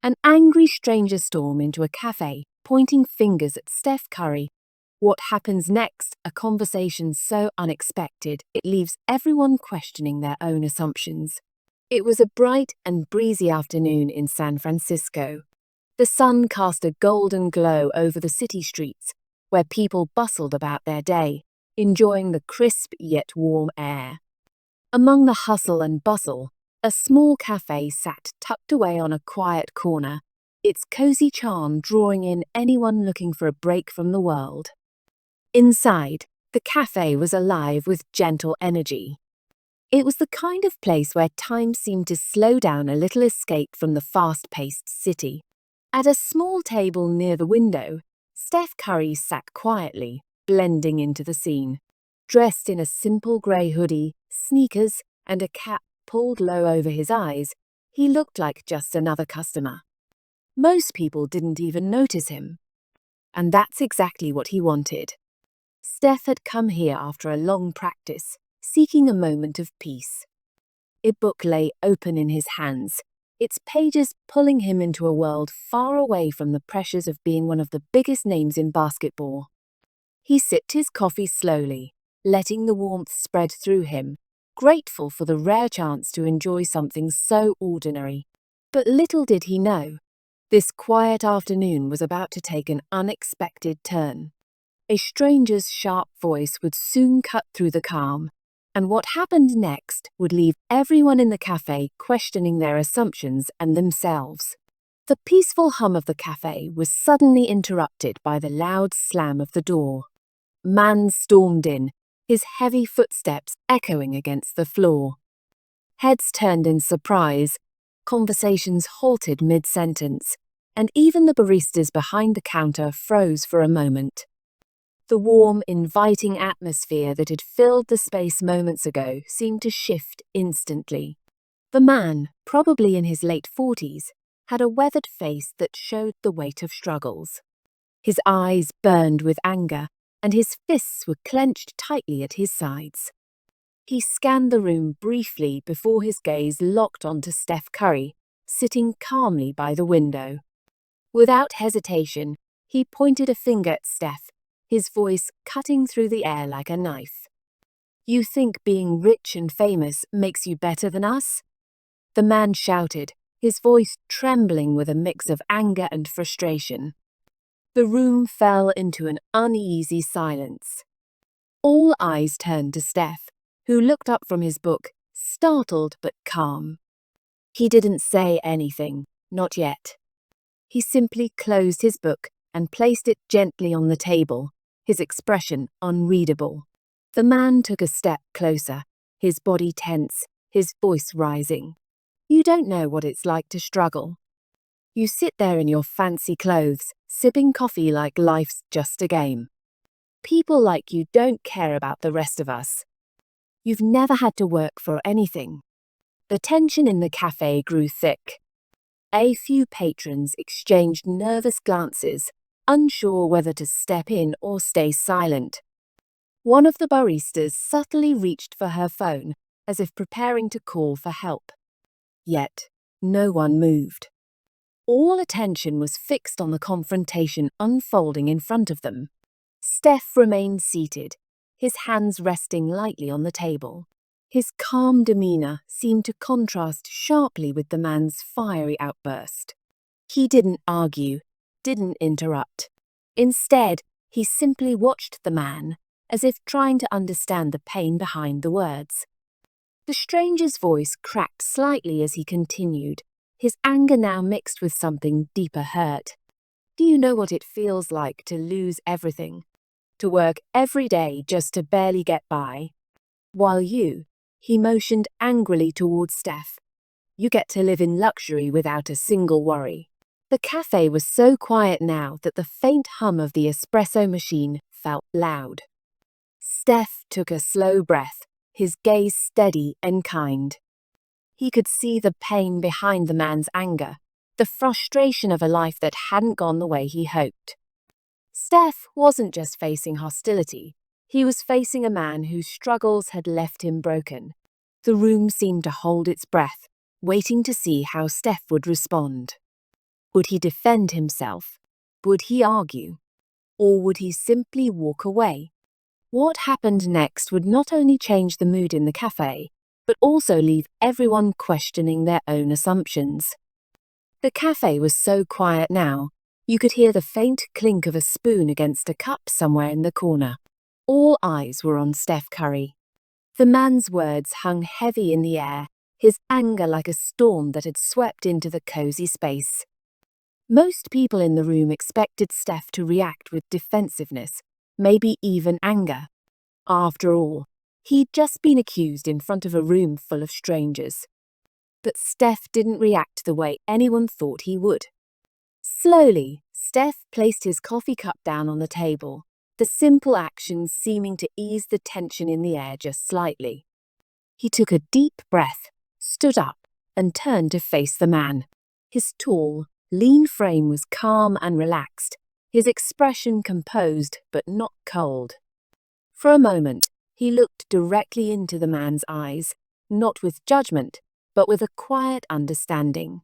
An angry stranger stormed into a cafe, pointing fingers at Steph Curry. What happens next? A conversation so unexpected it leaves everyone questioning their own assumptions. It was a bright and breezy afternoon in San Francisco. The sun cast a golden glow over the city streets, where people bustled about their day, enjoying the crisp yet warm air. Among the hustle and bustle, a small cafe sat tucked away on a quiet corner, its cozy charm drawing in anyone looking for a break from the world. Inside, the cafe was alive with gentle energy. It was the kind of place where time seemed to slow down a little, escape from the fast-paced city. At a small table near the window, Steph Curry sat quietly, blending into the scene. Dressed in a simple grey hoodie, sneakers, and a cap pulled low over his eyes, he looked like just another customer. Most people didn't even notice him. And that's exactly what he wanted. Steph had come here after a long practice, seeking a moment of peace. A book lay open in his hands, its pages pulling him into a world far away from the pressures of being one of the biggest names in basketball. He sipped his coffee slowly, letting the warmth spread through him, grateful for the rare chance to enjoy something so ordinary. But little did he know, this quiet afternoon was about to take an unexpected turn. A stranger's sharp voice would soon cut through the calm, and what happened next would leave everyone in the cafe questioning their assumptions and themselves. The peaceful hum of the cafe was suddenly interrupted by the loud slam of the door. Man stormed in, his heavy footsteps echoing against the floor. Heads turned in surprise, conversations halted mid-sentence, and even the baristas behind the counter froze for a moment. The warm, inviting atmosphere that had filled the space moments ago seemed to shift instantly. The man, probably in his late 40s, had a weathered face that showed the weight of struggles. His eyes burned with anger, and his fists were clenched tightly at his sides. He scanned the room briefly before his gaze locked onto Steph Curry, sitting calmly by the window. Without hesitation, he pointed a finger at Steph, his voice cutting through the air like a knife. "You think being rich and famous makes you better than us?" The man shouted, his voice trembling with a mix of anger and frustration. The room fell into an uneasy silence. All eyes turned to Steph, who looked up from his book, startled but calm. He didn't say anything, not yet. He simply closed his book and placed it gently on the table, his expression unreadable. The man took a step closer, his body tense, his voice rising. "You don't know what it's like to struggle. You sit there in your fancy clothes, sipping coffee like life's just a game. People like you don't care about the rest of us. You've never had to work for anything." The tension in the cafe grew thick. A few patrons exchanged nervous glances, unsure whether to step in or stay silent. One of the baristas subtly reached for her phone, as if preparing to call for help. Yet, no one moved. All attention was fixed on the confrontation unfolding in front of them. Steph remained seated, his hands resting lightly on the table. His calm demeanor seemed to contrast sharply with the man's fiery outburst. He didn't argue, didn't interrupt. Instead, he simply watched the man, as if trying to understand the pain behind the words. The stranger's voice cracked slightly as he continued, his anger now mixed with something deeper hurt. "Do you know what it feels like to lose everything? To work every day just to barely get by? While you," he motioned angrily towards Steph, "you get to live in luxury without a single worry." The cafe was so quiet now that the faint hum of the espresso machine felt loud. Steph took a slow breath, his gaze steady and kind. He could see the pain behind the man's anger, the frustration of a life that hadn't gone the way he hoped. Steph wasn't just facing hostility, he was facing a man whose struggles had left him broken. The room seemed to hold its breath, waiting to see how Steph would respond. Would he defend himself? Would he argue? Or would he simply walk away? What happened next would not only change the mood in the cafe, but also leave everyone questioning their own assumptions. The cafe was so quiet now, you could hear the faint clink of a spoon against a cup somewhere in the corner. All eyes were on Steph Curry. The man's words hung heavy in the air, his anger like a storm that had swept into the cozy space. Most people in the room expected Steph to react with defensiveness, maybe even anger. After all, he'd just been accused in front of a room full of strangers. But Steph didn't react the way anyone thought he would. Slowly, Steph placed his coffee cup down on the table, the simple action seeming to ease the tension in the air just slightly. He took a deep breath, stood up, and turned to face the man. His tall, lean frame was calm and relaxed, his expression composed but not cold. For a moment, he looked directly into the man's eyes, not with judgment, but with a quiet understanding.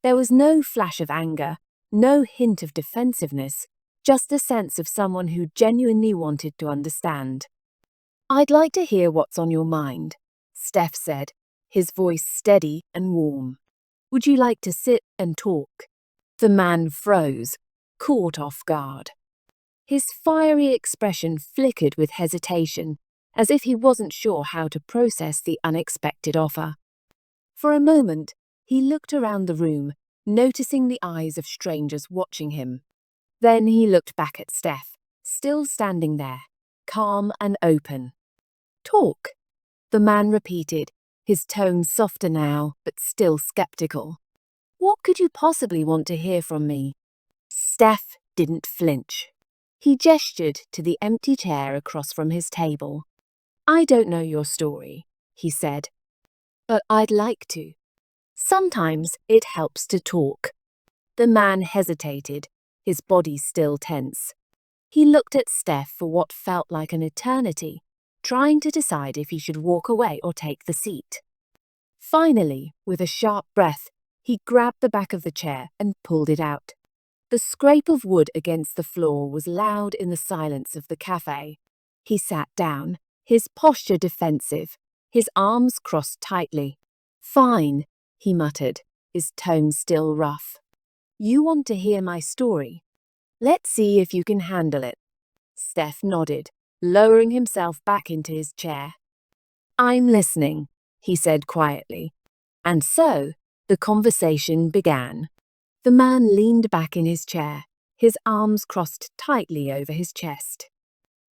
There was no flash of anger, no hint of defensiveness, just a sense of someone who genuinely wanted to understand. "I'd like to hear what's on your mind," Steph said, his voice steady and warm. "Would you like to sit and talk?" The man froze, caught off guard. His fiery expression flickered with hesitation, as if he wasn't sure how to process the unexpected offer. For a moment, he looked around the room, noticing the eyes of strangers watching him. Then he looked back at Steph, still standing there, calm and open. "Talk," the man repeated, his tone softer now, but still skeptical. "What could you possibly want to hear from me?" Steph didn't flinch. He gestured to the empty chair across from his table. "I don't know your story," he said, "but I'd like to. Sometimes it helps to talk." The man hesitated, his body still tense. He looked at Steph for what felt like an eternity, trying to decide if he should walk away or take the seat. Finally, with a sharp breath, he grabbed the back of the chair and pulled it out. The scrape of wood against the floor was loud in the silence of the cafe. He sat down, his posture defensive, his arms crossed tightly. "Fine," he muttered, his tone still rough. "You want to hear my story? Let's see if you can handle it." Steph nodded, lowering himself back into his chair. "I'm listening," he said quietly. And so, the conversation began. The man leaned back in his chair, his arms crossed tightly over his chest.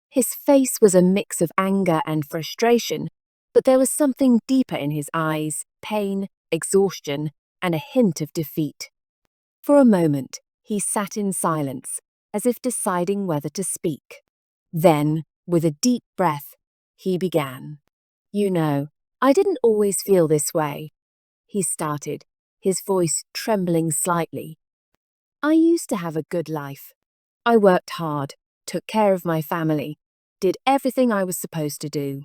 His face was a mix of anger and frustration, but there was something deeper in his eyes, pain, exhaustion, and a hint of defeat. For a moment, he sat in silence, as if deciding whether to speak. Then, with a deep breath, he began. "You know, I didn't always feel this way," he started, his voice trembling slightly. "I used to have a good life. I worked hard, took care of my family, did everything I was supposed to do.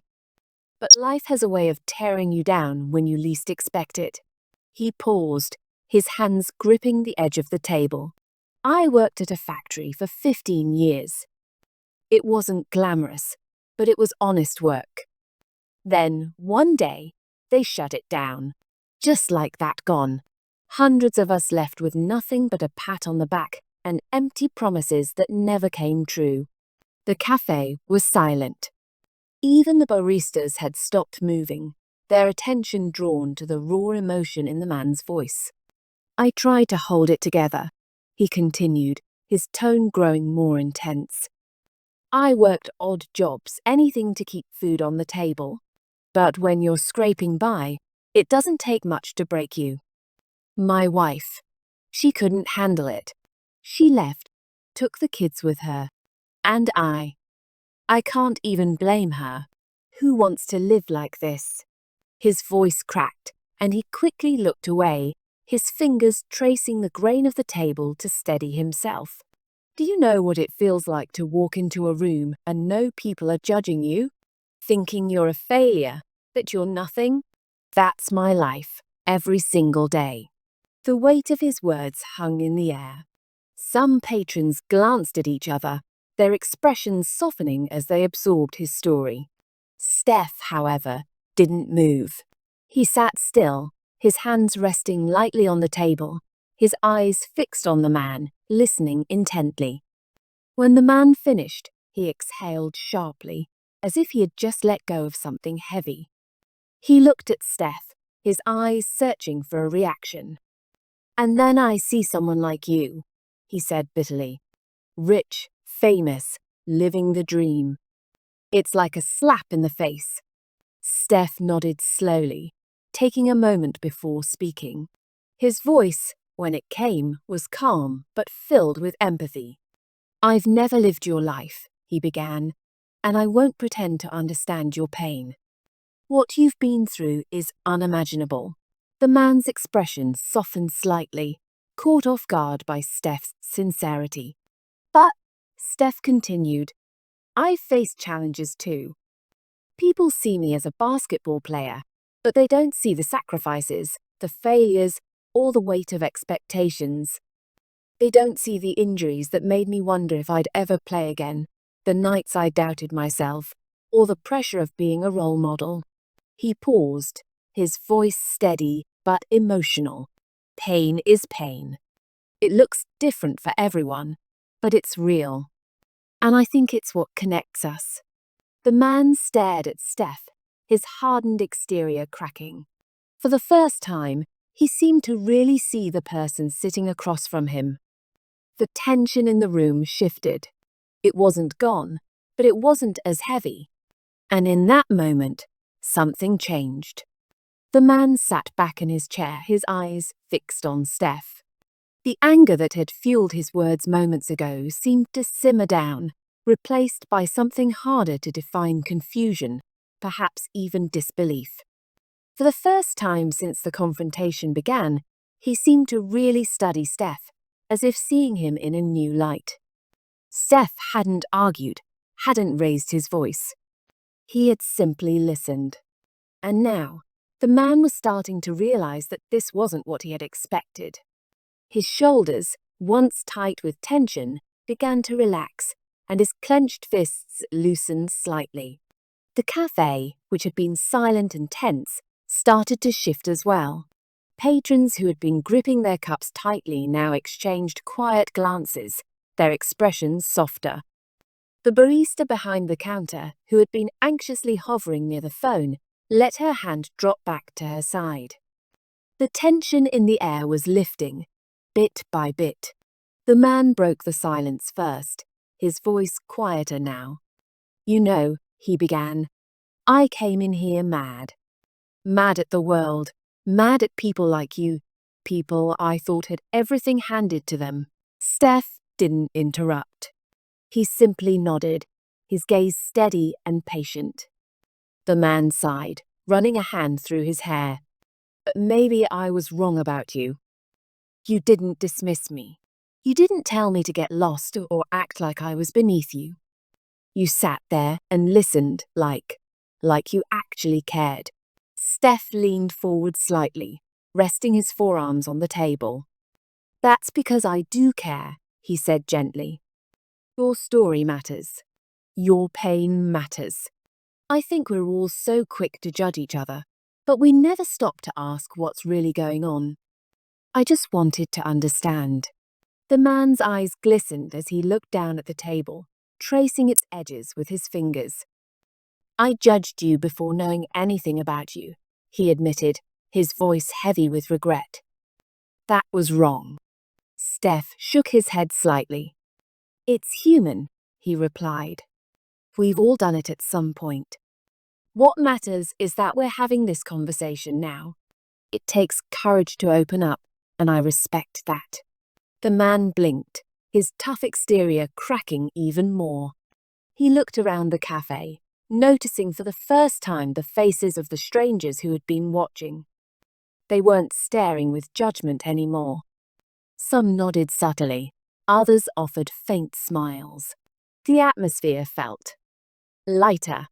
But life has a way of tearing you down when you least expect it." He paused, his hands gripping the edge of the table. "I worked at a factory for 15 years. It wasn't glamorous, but it was honest work. Then, one day, they shut it down. Just like that gone. Hundreds of us left with nothing but a pat on the back and empty promises that never came true." The cafe was silent. Even the baristas had stopped moving, their attention drawn to the raw emotion in the man's voice. "I tried to hold it together," he continued, his tone growing more intense. "I worked odd jobs, anything to keep food on the table. But when you're scraping by, it doesn't take much to break you. My wife, she couldn't handle it. She left, took the kids with her. And I can't even blame her. Who wants to live like this?" His voice cracked, and he quickly looked away, his fingers tracing the grain of the table to steady himself. "Do you know what it feels like to walk into a room and know people are judging you? Thinking you're a failure, that you're nothing? That's my life, every single day." The weight of his words hung in the air. Some patrons glanced at each other, their expressions softening as they absorbed his story. Steph, however, didn't move. He sat still, his hands resting lightly on the table, his eyes fixed on the man, listening intently. When the man finished, he exhaled sharply, as if he had just let go of something heavy. He looked at Steph, his eyes searching for a reaction. "And then I see someone like you," he said bitterly. "Rich, famous, living the dream. It's like a slap in the face." Steph nodded slowly, taking a moment before speaking. His voice, when it came, was calm but filled with empathy. "I've never lived your life," he began, "and I won't pretend to understand your pain. What you've been through is unimaginable." The man's expression softened slightly, caught off guard by Steph's sincerity. "But," Steph continued, "I've faced challenges too. People see me as a basketball player, but they don't see the sacrifices, the failures, or the weight of expectations. They don't see the injuries that made me wonder if I'd ever play again, the nights I doubted myself, or the pressure of being a role model." He paused, his voice steady but emotional. "Pain is pain. It looks different for everyone, but it's real. And I think it's what connects us." The man stared at Steph, his hardened exterior cracking. For the first time, he seemed to really see the person sitting across from him. The tension in the room shifted. It wasn't gone, but it wasn't as heavy. And in that moment, something changed. The man sat back in his chair, his eyes fixed on Steph. The anger that had fueled his words moments ago seemed to simmer down, replaced by something harder to define: confusion, perhaps even disbelief. For the first time since the confrontation began, he seemed to really study Steph, as if seeing him in a new light. Steph hadn't argued, hadn't raised his voice. He had simply listened. And now, the man was starting to realize that this wasn't what he had expected. His shoulders, once tight with tension, began to relax, and his clenched fists loosened slightly. The cafe, which had been silent and tense, started to shift as well. Patrons who had been gripping their cups tightly now exchanged quiet glances, their expressions softer. The barista behind the counter, who had been anxiously hovering near the phone, let her hand drop back to her side. The tension in the air was lifting, bit by bit. The man broke the silence first, his voice quieter now. "You know," he began, "I came in here mad. Mad at the world, mad at people like you, people I thought had everything handed to them." Steph didn't interrupt. He simply nodded, his gaze steady and patient. The man sighed, running a hand through his hair. "But maybe I was wrong about you. You didn't dismiss me. You didn't tell me to get lost or act like I was beneath you. You sat there and listened like you actually cared." Steph leaned forward slightly, resting his forearms on the table. "That's because I do care," he said gently. "Your story matters. Your pain matters. I think we're all so quick to judge each other, but we never stop to ask what's really going on. I just wanted to understand." The man's eyes glistened as he looked down at the table, tracing its edges with his fingers. "I judged you before knowing anything about you," he admitted, his voice heavy with regret. "That was wrong." Steph shook his head slightly. "It's human," he replied. "We've all done it at some point. What matters is that we're having this conversation now. It takes courage to open up, and I respect that." The man blinked, his tough exterior cracking even more. He looked around the cafe, noticing for the first time the faces of the strangers who had been watching. They weren't staring with judgment anymore. Some nodded subtly, others offered faint smiles. The atmosphere felt lighter.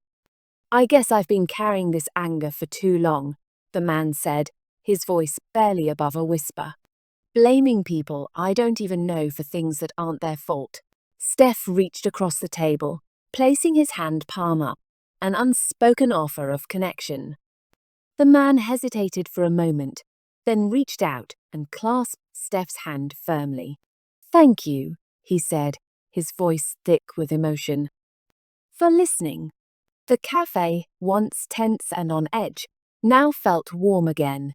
"I guess I've been carrying this anger for too long," the man said, his voice barely above a whisper. blaming people I don't even know for things that aren't their fault. Steph reached across the table, placing his hand palm up, an unspoken offer of connection. The man hesitated for a moment, then reached out and clasped Steph's hand firmly. "Thank you," he said, his voice thick with emotion, "for listening." The cafe, once tense and on edge, now felt warm again.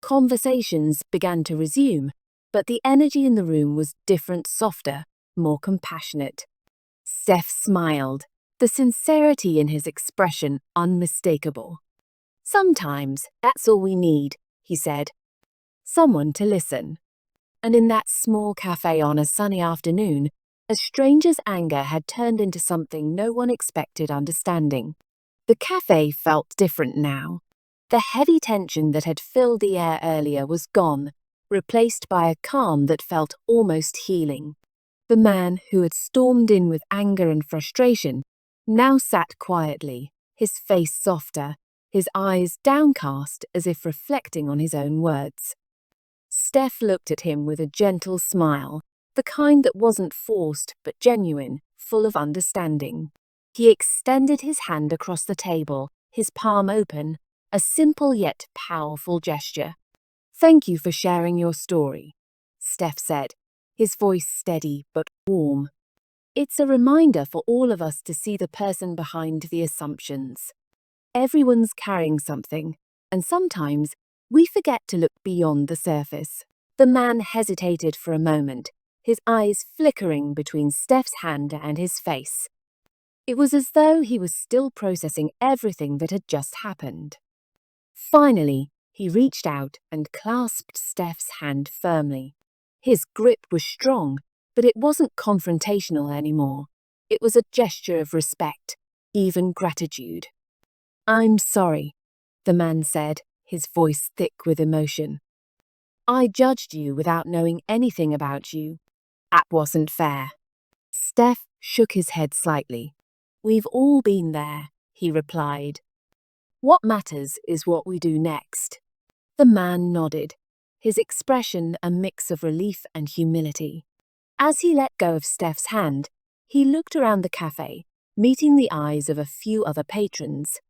Conversations began to resume, but the energy in the room was different, softer, more compassionate. Steph smiled, the sincerity in his expression unmistakable. "Sometimes that's all we need," he said. "Someone to listen." And in that small cafe on a sunny afternoon, a stranger's anger had turned into something no one expected understanding. The cafe felt different now. The heavy tension that had filled the air earlier was gone, replaced by a calm that felt almost healing. The man who had stormed in with anger and frustration now sat quietly, his face softer, his eyes downcast as if reflecting on his own words. Steph looked at him with a gentle smile, the kind that wasn't forced but genuine, full of understanding. He extended his hand across the table, his palm open, a simple yet powerful gesture. "Thank you for sharing your story," Steph said, his voice steady but warm. "It's a reminder for all of us to see the person behind the assumptions. Everyone's carrying something, and sometimes we forget to look beyond the surface." The man hesitated for a moment, his eyes flickering between Steph's hand and his face. It was as though he was still processing everything that had just happened. Finally, he reached out and clasped Steph's hand firmly. His grip was strong, but it wasn't confrontational anymore. It was a gesture of respect, even gratitude. "I'm sorry," the man said, his voice thick with emotion. "I judged you without knowing anything about you. That wasn't fair." Steph shook his head slightly. "We've all been there," he replied. "What matters is what we do next." The man nodded, his expression a mix of relief and humility. As he let go of Steph's hand, he looked around the cafe, meeting the eyes of a few other patrons.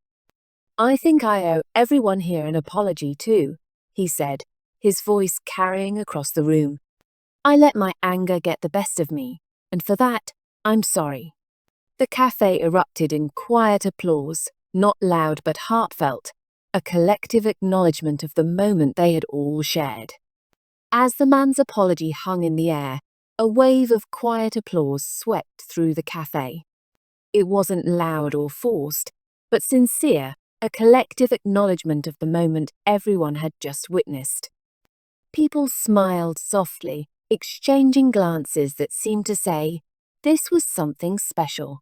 "I think I owe everyone here an apology too," he said, his voice carrying across the room. "I let my anger get the best of me, and for that, I'm sorry." The cafe erupted in quiet applause, not loud but heartfelt, a collective acknowledgement of the moment they had all shared. As the man's apology hung in the air, a wave of quiet applause swept through the cafe. It wasn't loud or forced, but sincere, a collective acknowledgement of the moment everyone had just witnessed. People smiled softly, exchanging glances that seemed to say, this was something special.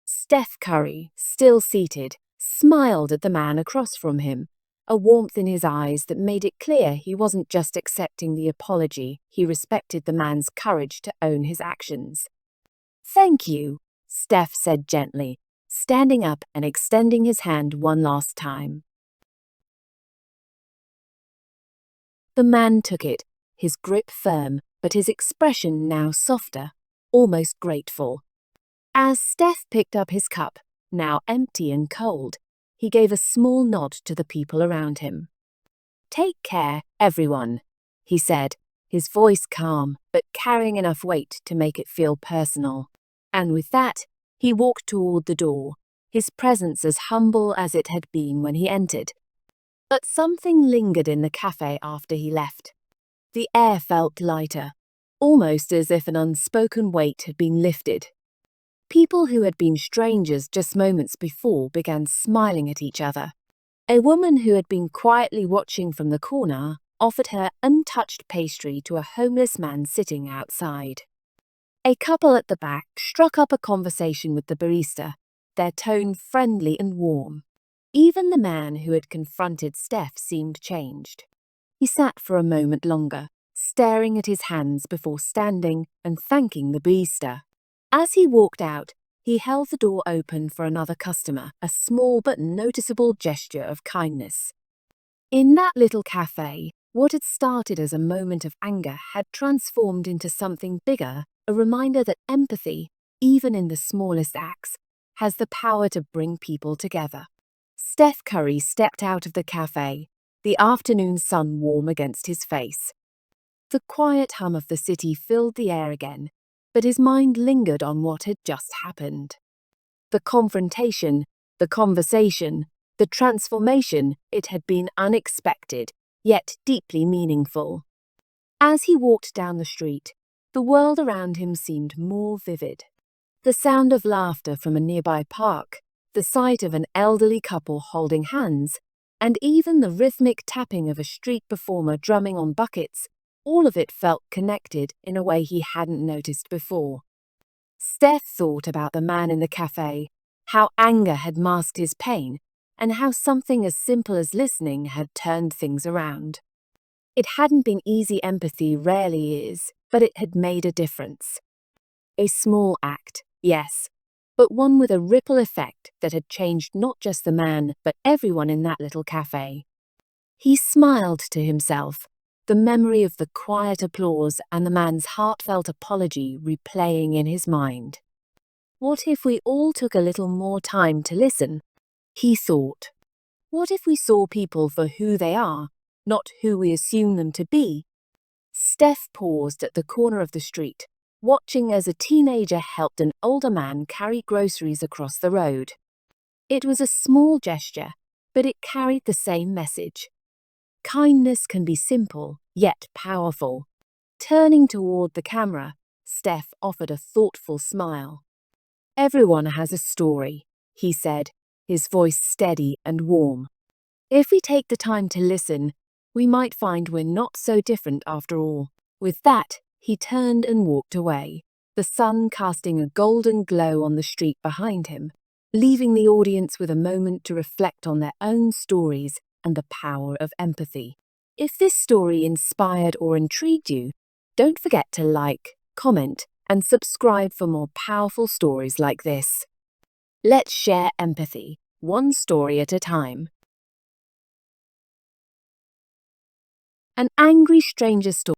Steph Curry, still seated, smiled at the man across from him, a warmth in his eyes that made it clear he wasn't just accepting the apology, he respected the man's courage to own his actions. "Thank you," Steph said gently, standing up and extending his hand one last time. The man took it, his grip firm, but his expression now softer, almost grateful. As Steph picked up his cup, now empty and cold, he gave a small nod to the people around him. "Take care, everyone," he said, his voice calm but carrying enough weight to make it feel personal. And with that, he walked toward the door, his presence as humble as it had been when he entered. But something lingered in the cafe after he left. The air felt lighter, almost as if an unspoken weight had been lifted. People who had been strangers just moments before began smiling at each other. A woman who had been quietly watching from the corner offered her untouched pastry to a homeless man sitting outside. A couple at the back struck up a conversation with the barista, their tone friendly and warm. Even the man who had confronted Steph seemed changed. He sat for a moment longer, staring at his hands before standing and thanking the barista. As he walked out, he held the door open for another customer, a small but noticeable gesture of kindness. In that little cafe, What had started as a moment of anger had transformed into something bigger, a reminder that empathy, even in the smallest acts, has the power to bring people together. Steph Curry stepped out of the cafe, the afternoon sun warm against his face. The quiet hum of the city filled the air again, but his mind lingered on what had just happened. The confrontation, the conversation, the transformation, it had been unexpected, yet deeply meaningful. As he walked down the street, the world around him seemed more vivid. The sound of laughter from a nearby park, the sight of an elderly couple holding hands, and even the rhythmic tapping of a street performer drumming on buckets, all of it felt connected in a way he hadn't noticed before. Steph thought about the man in the cafe, how anger had masked his pain, and how something as simple as listening had turned things around. It hadn't been easy. Empathy rarely is, but it had made a difference. A small act, yes, but one with a ripple effect that had changed not just the man, but everyone in that little cafe. He smiled to himself, the memory of the quiet applause and the man's heartfelt apology replaying in his mind. What if we all took a little more time to listen? He thought. What if we saw people for who they are, not who we assume them to be? Steph paused at the corner of the street, watching as a teenager helped an older man carry groceries across the road. It was a small gesture, but it carried the same message. Kindness can be simple, yet powerful. Turning toward the camera, Steph offered a thoughtful smile. Everyone has a story, he said, his voice steady and warm. If we take the time to listen, we might find we're not so different after all. With that, he turned and walked away, the sun casting a golden glow on the street behind him, leaving the audience with a moment to reflect on their own stories and the power of empathy. If this story inspired or intrigued you, don't forget to like, comment, and subscribe for more powerful stories like this. Let's share empathy, one story at a time. An angry stranger story.